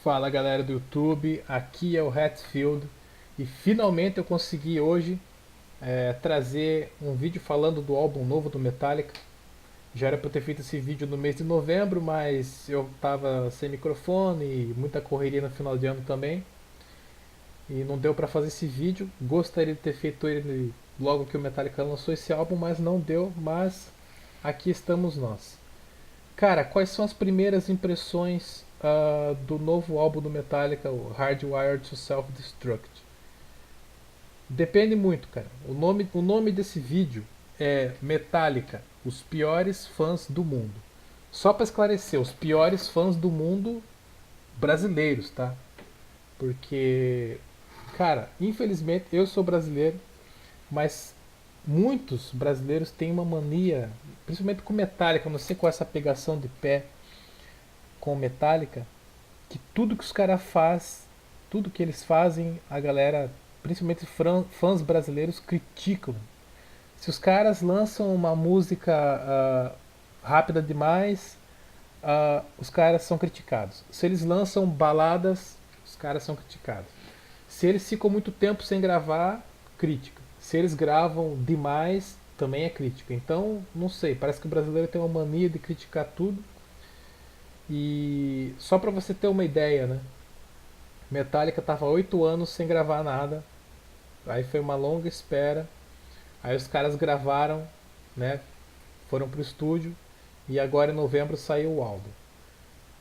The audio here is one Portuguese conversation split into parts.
Fala galera do YouTube, aqui é o Hatfield e finalmente eu consegui hoje trazer um vídeo falando do álbum novo do Metallica. Já era para eu ter feito esse vídeo no mês de novembro, mas eu tava sem microfone e muita correria no final de ano também e não deu para fazer esse vídeo. Gostaria de ter feito ele logo que o Metallica lançou esse álbum, mas não deu, mas aqui estamos nós. Cara, quais são as primeiras impressões do novo álbum do Metallica, o Hardwired to Self-Destruct? Depende muito, cara. O nome desse vídeo é Metallica, os piores fãs do mundo. Só para esclarecer, os piores fãs do mundo brasileiros, tá? Porque, cara, infelizmente eu sou brasileiro, mas muitos brasileiros têm uma mania, principalmente com Metallica, não sei qual é essa pegação de pé com Metallica, que tudo que os caras faz, tudo que eles fazem, a galera, principalmente fãs brasileiros, criticam. Se os caras lançam uma música rápida demais, os caras são criticados. Se eles lançam baladas, os caras são criticados. Se eles ficam muito tempo sem gravar, crítica. Se eles gravam demais, também é crítica. Então, não sei, parece que o brasileiro tem uma mania de criticar tudo. E só pra você ter uma ideia, né? Metallica tava 8 anos sem gravar nada. Aí foi uma longa espera. Aí os caras gravaram, né? Foram pro estúdio e agora em novembro saiu o álbum.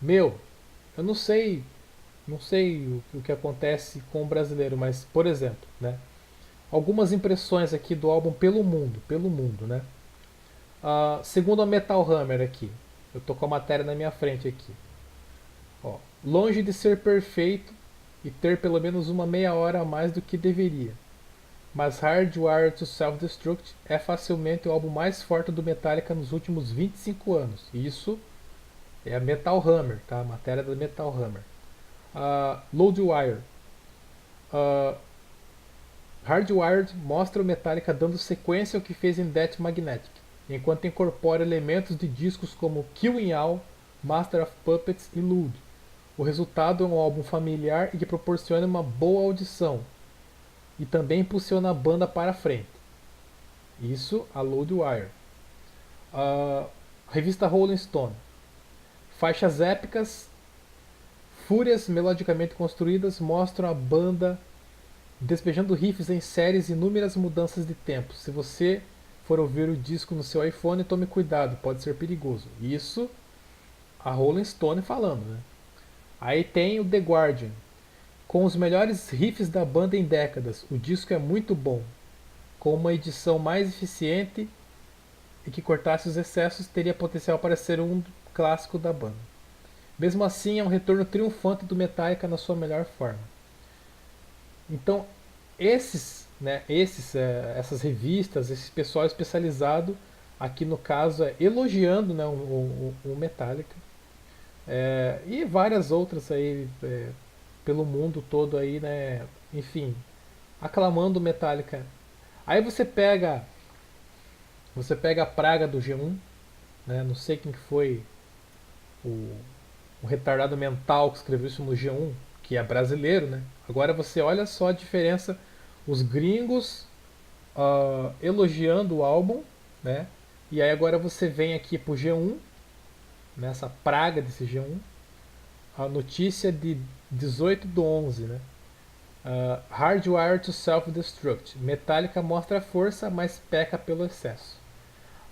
Meu, eu não sei o que acontece com o brasileiro, mas por exemplo, né? Algumas impressões aqui do álbum pelo mundo, né? Segundo a Metal Hammer aqui, eu tô com a matéria na minha frente aqui. Ó, longe de ser perfeito e ter pelo menos uma meia hora a mais do que deveria, mas Hardwired to Self-Destruct é facilmente o álbum mais forte do Metallica nos últimos 25 anos. Isso é a Metal Hammer, tá? A matéria da Metal Hammer. Loadwire. Uh, Hardwired mostra o Metallica dando sequência ao que fez em Death Magnetic, enquanto incorpora elementos de discos como Killing All, Master of Puppets e Lude. O resultado é um álbum familiar e que proporciona uma boa audição e também impulsiona a banda para frente. Isso a Loadwire. A revista Rolling Stone. Faixas épicas, fúrias melodicamente construídas mostram a banda despejando riffs em séries e inúmeras mudanças de tempo. Se você for ouvir o disco no seu iPhone, tome cuidado, pode ser perigoso. Isso a Rolling Stone falando, né? Aí tem o The Guardian. Com os melhores riffs da banda em décadas, o disco é muito bom. Com uma edição mais eficiente e que cortasse os excessos, teria potencial para ser um clássico da banda. Mesmo assim, é um retorno triunfante do Metallica na sua melhor forma. Então, essas revistas, esse pessoal especializado, aqui no caso é elogiando, né, o Metallica, e várias outras aí pelo mundo todo aí, né, enfim, aclamando o Metallica. Aí você pega a praga do G1, né, não sei quem que foi o, o retardado mental que escreveu isso no G1, que é brasileiro, né? Agora você olha só a diferença, os gringos elogiando o álbum, né? E aí agora você vem aqui pro G1, nessa praga desse G1, a notícia de 18/11, né? Hardwire to Self-Destruct. Metallica mostra força, mas peca pelo excesso.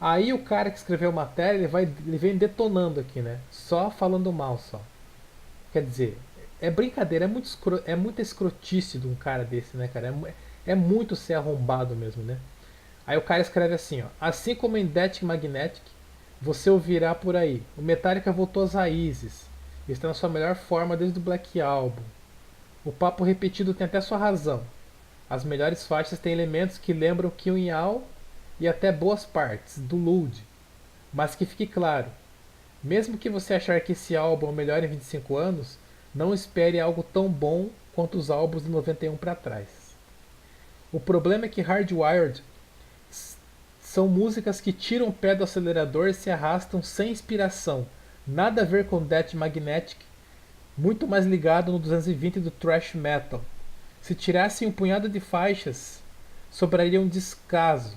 Aí o cara que escreveu a matéria, ele vem detonando aqui, né? Só falando mal, só. Quer dizer, é brincadeira, é muita escrotice de um cara desse, né, cara? É muito ser arrombado mesmo, né? Aí o cara escreve assim, ó. Assim como em Death Magnetic, você ouvirá por aí. O Metallica voltou às raízes. Está na sua melhor forma desde o Black Album. O papo repetido tem até sua razão. As melhores faixas têm elementos que lembram Killing All e até boas partes do Lude. Mas que fique claro, mesmo que você achar que esse álbum é o melhor em 25 anos, não espere algo tão bom quanto os álbuns de 91 para trás. O problema é que Hardwired são músicas que tiram o pé do acelerador e se arrastam sem inspiração. Nada a ver com Death Magnetic, muito mais ligado no 220 do thrash metal. Se tirassem um punhado de faixas, sobraria um descaso.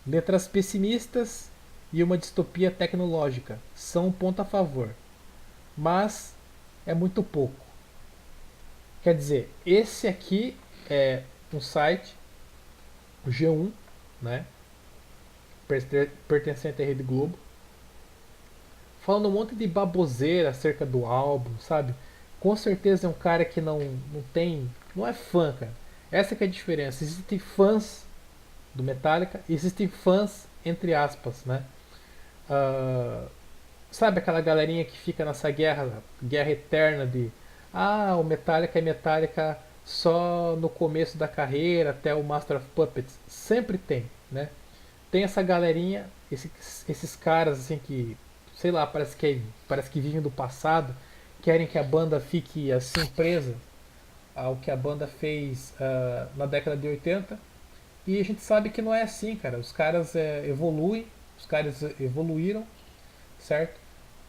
Letras pessimistas e uma distopia tecnológica são um ponto a favor, mas é muito pouco. Quer dizer, esse aqui é um site, o G1, né, pertencente à Rede Globo, falando um monte de baboseira acerca do álbum, sabe? Com certeza é um cara que não tem. Não é fã, cara. Essa que é a diferença. Existem fãs do Metallica e existem fãs, entre aspas, né? Ah, sabe aquela galerinha que fica nessa guerra eterna de o Metallica é Metallica só no começo da carreira até o Master of Puppets. Sempre tem, né? Tem essa galerinha, esses caras assim que, sei lá, parece que vivem do passado, querem que a banda fique assim presa ao que a banda fez na década de 80. E a gente sabe que não é assim, cara. Os caras evoluem, os caras evoluíram, certo?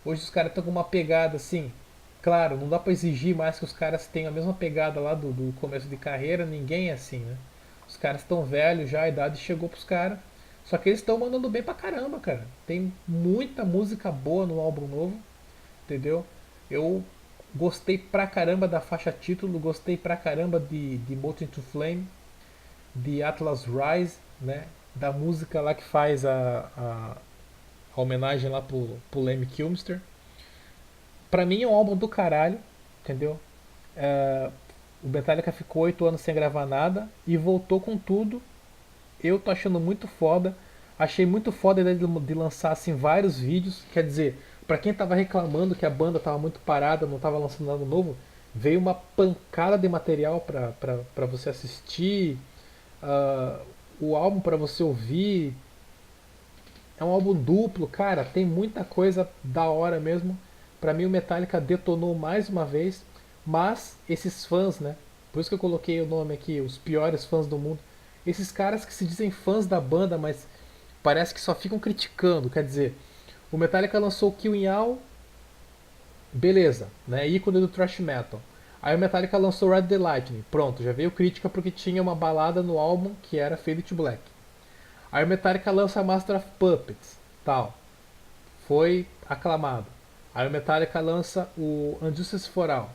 Hoje os caras estão com uma pegada assim. Claro, não dá pra exigir mais que os caras tenham a mesma pegada lá do começo de carreira, ninguém é assim, né? Os caras estão velhos já, a idade chegou pros caras. Só que eles estão mandando bem pra caramba, cara. Tem muita música boa no álbum novo, entendeu? Eu gostei pra caramba da faixa título, gostei pra caramba de Motor to Flame, de Atlas Rise, né? Da música lá que faz a homenagem lá pro Lemmy Kilmister. Pra mim é um álbum do caralho, entendeu? É, o Metallica ficou 8 anos sem gravar nada e voltou com tudo. Eu tô achando muito foda. Achei muito foda a ideia de lançar assim, vários vídeos. Quer dizer, pra quem tava reclamando que a banda tava muito parada, não tava lançando nada novo, veio uma pancada de material pra você assistir. Uh, o álbum pra você ouvir. É um álbum duplo, cara. Tem muita coisa da hora mesmo. Pra mim o Metallica detonou mais uma vez. Mas esses fãs, né? Por isso que eu coloquei o nome aqui, os piores fãs do mundo. Esses caras que se dizem fãs da banda, mas parece que só ficam criticando. Quer dizer, o Metallica lançou o Killing All, beleza, né? Ícone do thrash metal. Aí o Metallica lançou Red the Lightning, pronto, já veio crítica porque tinha uma balada no álbum que era Fade to Black. Aí o Metallica lança Master of Puppets, tal, foi aclamado. Aí o Metallica lança o Unjustice for All,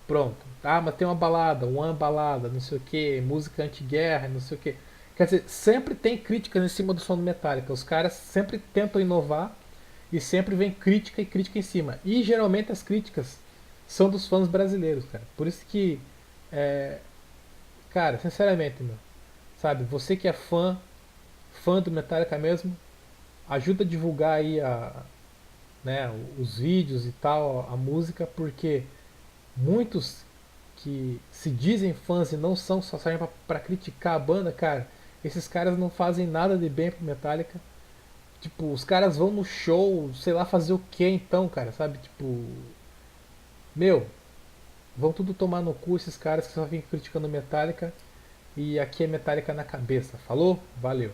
pronto. Mas tem uma balada, uma balada, não sei o que, música anti-guerra, não sei o que. Quer dizer, sempre tem críticas em cima do som do Metallica. Os caras sempre tentam inovar e sempre vem crítica e crítica em cima. E geralmente as críticas são dos fãs brasileiros, cara. Por isso que, é, cara, sinceramente, meu, sabe, você que é fã do Metallica mesmo, ajuda a divulgar aí né, os vídeos e tal, a música, porque muitos que se dizem fãs e não são, só saem pra criticar a banda, cara, esses caras não fazem nada de bem pro Metallica. Tipo, os caras vão no show, sei lá, fazer o que então, cara, sabe? Tipo, meu, vão tudo tomar no cu esses caras que só ficam criticando Metallica e aqui é Metallica na cabeça. Falou? Valeu.